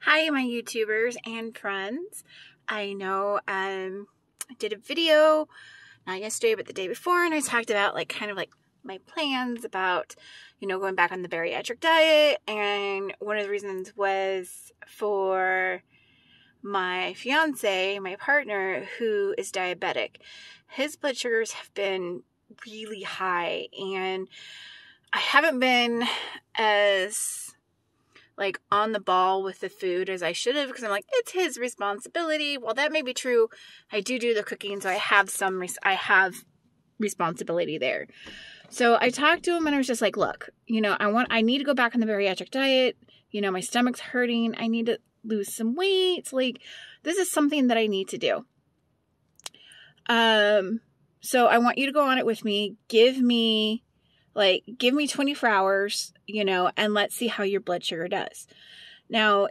Hi, my YouTubers and friends. I know I did a video, not yesterday, but the day before, and I talked about my plans about, going back on the bariatric diet. And one of the reasons was for my fiance, my partner, who is diabetic. His blood sugars have been really high, and I haven't been as on the ball with the food as I should have, because I'm like, it's his responsibility. Well, that may be true. I do the cooking, so I have responsibility there. So I talked to him and I was just like, look, I need to go back on the bariatric diet. My stomach's hurting. I need to lose some weight. This is something that I need to do. So I want you to go on it with me. Give me 24 hours, and let's see how your blood sugar does. Now,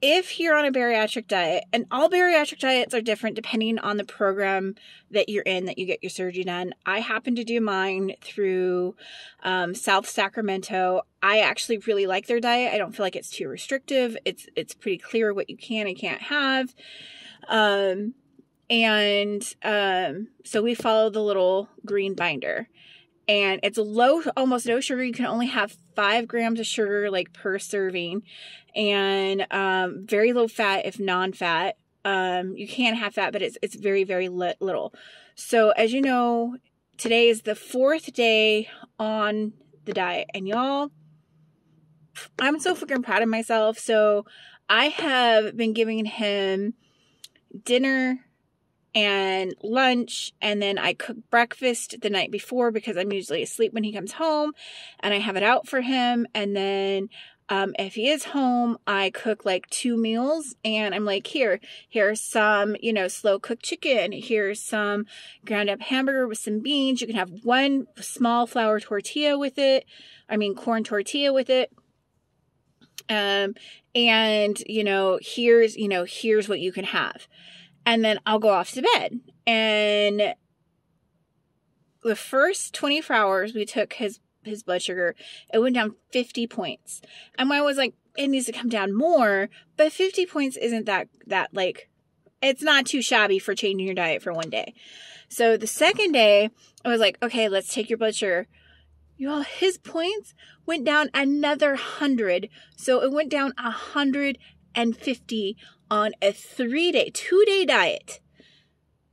if you're on a bariatric diet, and all bariatric diets are different depending on the program that you're in, that you get your surgery done. I happen to do mine through South Sacramento. I actually really like their diet. I don't feel like it's too restrictive. It's pretty clear what you can and can't have. So we follow the little green binder. And it's almost no sugar. You can only have 5 grams of sugar per serving, and very low fat if non-fat. You can have fat, but it's very, very little. So as you know, today is the 4th day on the diet, and y'all, I'm so freaking proud of myself. So I have been giving him dinner and lunch, and then I cook breakfast the night before because I'm usually asleep when he comes home, and I have it out for him. And then if he is home, I cook 2 meals, and I'm like, here's some slow cooked chicken, here's some ground up hamburger with some beans. You can have 1 small flour tortilla with it, corn tortilla with it. And here's what you can have. And then I'll go off to bed. And the first 24 hours we took his blood sugar, it went down 50 points. And I was like, it needs to come down more, but 50 points isn't that it's not too shabby for changing your diet for one day. So the second day, I was like, okay, let's take your blood sugar. Y'all, his points went down another 100. So it went down 150 on a 2-day diet.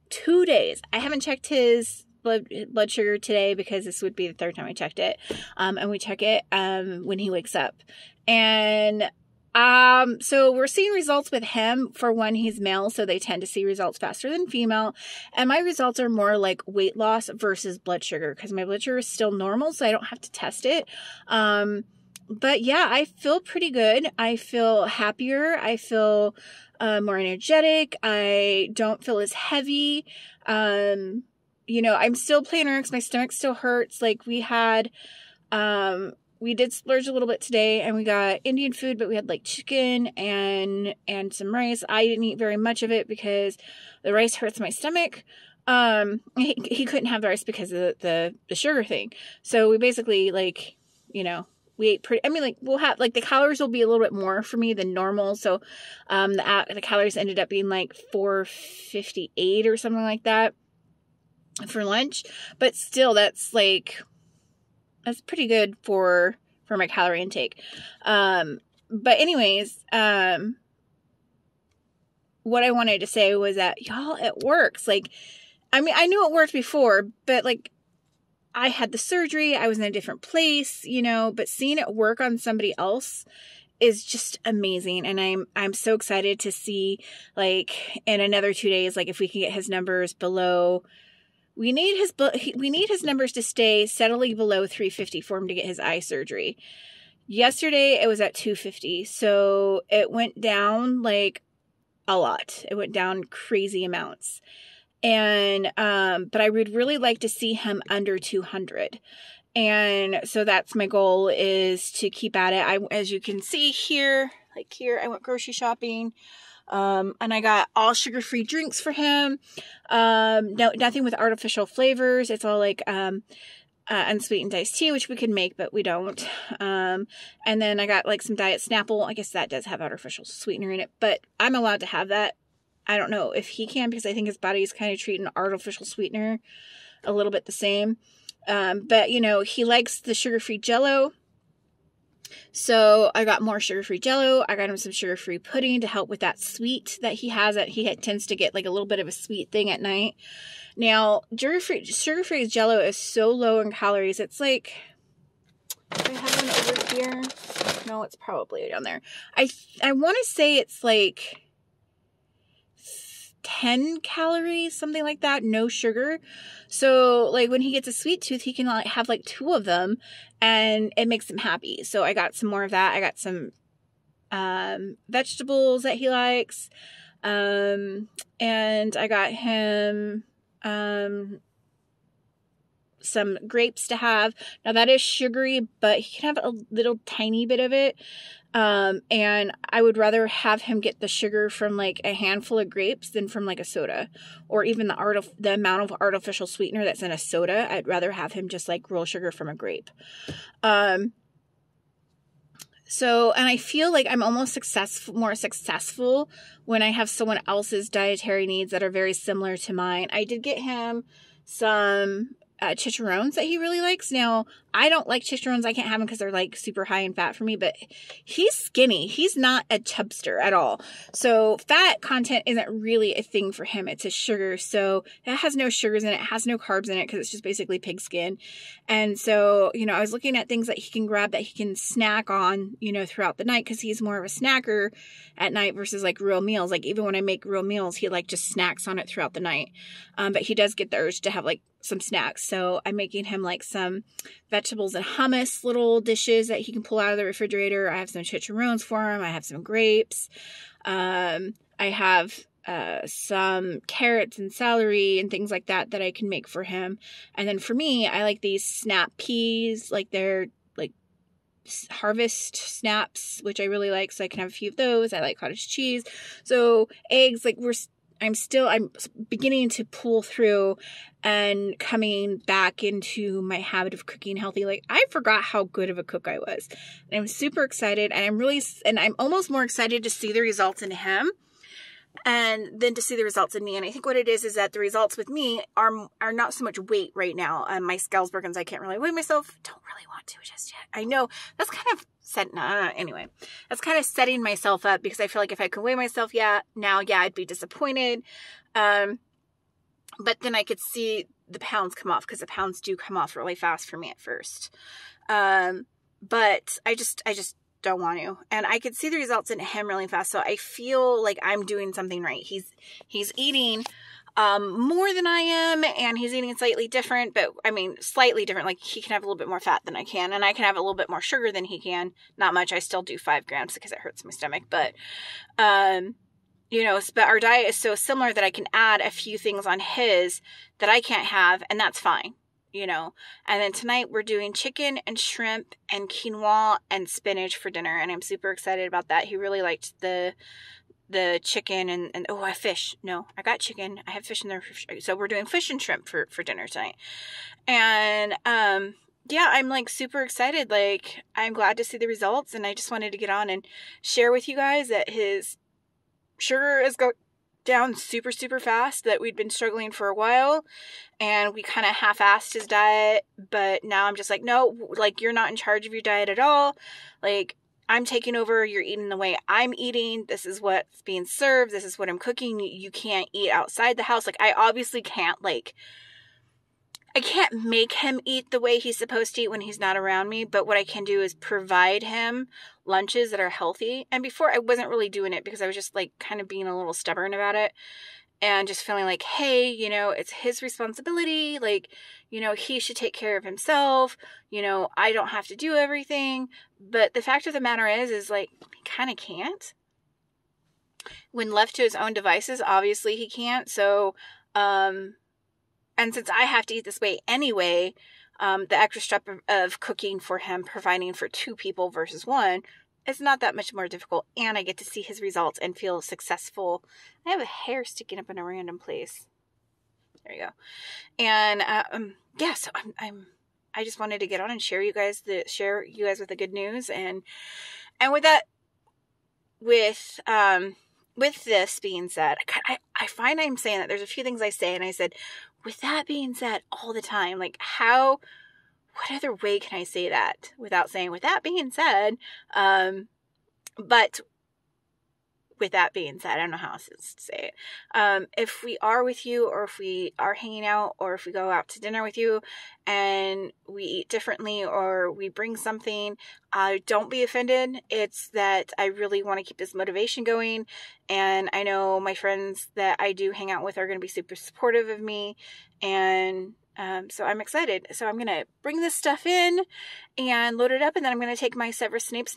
2 days. I haven't checked his blood sugar today because this would be the 3rd time I checked it. And we check it when he wakes up. And so we're seeing results with him. For one, he's male, so they tend to see results faster than female. And my results are more weight loss versus blood sugar, because my blood sugar is still normal, so I don't have to test it. But yeah, I feel pretty good. I feel happier. I feel more energetic. I don't feel as heavy. I'm still plantar because my stomach still hurts. We did splurge a little bit today, and we got Indian food, but we had chicken and some rice. I didn't eat very much of it because the rice hurts my stomach. He couldn't have the rice because of the sugar thing. So we basically we ate pretty, we'll have, the calories will be a little bit more for me than normal. So, the calories ended up being 458 or something like that for lunch. But still, that's pretty good for my calorie intake. But anyways, what I wanted to say was that, y'all, it works. I knew it worked before, but I had the surgery, I was in a different place, but seeing it work on somebody else is just amazing. And I'm so excited to see, in another 2 days, if we can get his numbers below. We need his numbers to stay steadily below 350 for him to get his eye surgery. Yesterday, it was at 250. So it went down a lot. It went down crazy amounts. And, but I would really like to see him under 200. And so that's my goal, is to keep at it. As you can see here, I went grocery shopping, and I got all sugar-free drinks for him. No, nothing with artificial flavors. It's all unsweetened iced tea, which we could make, but we don't. And then I got like some Diet Snapple. I guess that does have artificial sweetener in it, but I'm allowed to have that. I don't know if he can, because I think his body is kind of treating artificial sweetener a little bit the same. But you know, he likes the sugar-free Jell-O. So I got more sugar-free Jell-O. I got him some sugar-free pudding to help with that sweet that he has. That he tends to get like a little bit of a sweet thing at night. Now, sugar-free Jell-O is so low in calories. It's like, do I have one over here? No, it's probably down there. I want to say it's like 10 calories, something like that, no sugar. So like when he gets a sweet tooth, he can like have like 2 of them and it makes him happy. So I got some more of that. I got some vegetables that he likes. And I got him some grapes to have. Now that is sugary, but he can have a little tiny bit of it. And I would rather have him get the sugar from like a handful of grapes than from like a soda, or even the amount of artificial sweetener that's in a soda. I'd rather have him just like real sugar from a grape. So, and I feel like I'm almost more successful when I have someone else's dietary needs that are very similar to mine. I did get him some chicharrones that he really likes. Now, I don't like chicharrones. I can't have them because they're like super high in fat for me, but he's skinny. He's not a chubster at all. So fat content isn't really a thing for him. It's his sugar. So it has no sugars in it. It has no carbs in it because it's just basically pig skin. And so, you know, I was looking at things that he can grab that he can snack on, you know, throughout the night, because he's more of a snacker at night versus like real meals. Like even when I make real meals, he like just snacks on it throughout the night. But he does get the urge to have like some snacks. So I'm making him like some vegetables and hummus little dishes that he can pull out of the refrigerator. I have some chicharrones for him. I have some grapes. I have some carrots and celery and things like that that I can make for him. And then for me, I like these snap peas, like they're like harvest snaps, which I really like. So I can have a few of those. I like cottage cheese. So eggs, like I'm beginning to pull through and coming back into my habit of cooking healthy. Like I forgot how good of a cook I was. And I'm super excited, and I'm almost more excited to see the results in him and then to see the results in me. And I think what it is that the results with me are not so much weight right now. My scale's broken, so I can't really weigh myself. Don't really want to just yet. I know that's kind of anyway, that's kind of setting myself up, because I feel like if I could weigh myself now, I'd be disappointed. But then I could see the pounds come off, because the pounds do come off really fast for me at first. But I just don't want to. And I could see the results in him really fast. So I feel like I'm doing something right. He's eating more than I am, and he's eating slightly different, but I mean, slightly different. Like he can have a little bit more fat than I can, and I can have a little bit more sugar than he can. Not much. I still do 5 grams because it hurts my stomach, but, you know, but our diet is so similar that I can add a few things on his that I can't have, and that's fine, you know. And then tonight we're doing chicken and shrimp and quinoa and spinach for dinner, and I'm super excited about that. He really liked the chicken and oh, I have fish. No, I got chicken. I have fish in there. So we're doing fish and shrimp for dinner tonight. And, yeah, I'm like super excited. Like I'm glad to see the results, and I just wanted to get on and share with you guys that his sugar is going down super, super fast, that we'd been struggling for a while, and we kind of half-assed his diet. But now I'm just like, no, like you're not in charge of your diet at all. Like I'm taking over. You're eating the way I'm eating. This is what's being served. This is what I'm cooking. You can't eat outside the house. Like I obviously can't, like, I can't make him eat the way he's supposed to eat when he's not around me. But what I can do is provide him lunches that are healthy. And before I wasn't really doing it because I was just like kind of being a little stubborn about it. And just feeling like, hey, you know, it's his responsibility. Like, you know, he should take care of himself. You know, I don't have to do everything. But the fact of the matter is like, he kind of can't. When left to his own devices, obviously he can't. So, and since I have to eat this way anyway, the extra step of cooking for him, providing for 2 people versus 1, it's not that much more difficult, and I get to see his results and feel successful. I have a hair sticking up in a random place. There you go. And yeah, so I just wanted to get on and share you guys with the good news. And with that, with this being said, I find I'm saying that there's a few things I say, and I said, with that being said, all the time. Like, what other way can I say that without saying, with that being said? But with that being said, I don't know how else to say it. If we are with you, or if we are hanging out, or if we go out to dinner with you and we eat differently, or we bring something, don't be offended. It's that I really want to keep this motivation going. And I know my friends that I do hang out with are going to be super supportive of me. And so I'm excited. So I'm going to bring this stuff in and load it up, and then I'm going to take my Severus Snape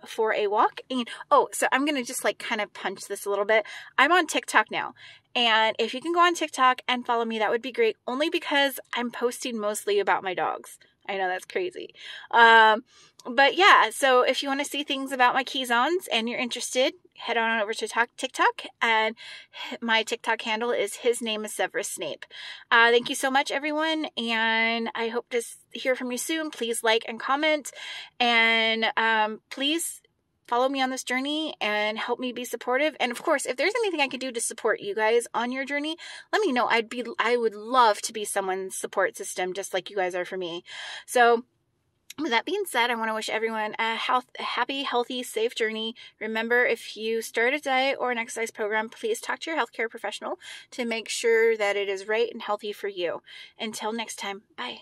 for a walk. And so I'm going to just like kind of punch this a little bit. I'm on TikTok now. And if you can go on TikTok and follow me, that would be great. Only because I'm posting mostly about my dogs. I know that's crazy. But yeah, so if you want to see things about my Keyzones and you're interested, head on over to TikTok, and my TikTok handle is his name is Severus Snape. Thank you so much, everyone, and I hope to hear from you soon. Please like and comment, and please follow me on this journey and help me be supportive. And of course, if there's anything I could do to support you guys on your journey, let me know. I would love to be someone's support system, just like you guys are for me. So with that being said, I want to wish everyone a happy, healthy, safe journey. Remember, if you start a diet or an exercise program, please talk to your healthcare professional to make sure that it is right and healthy for you. Until next time, bye.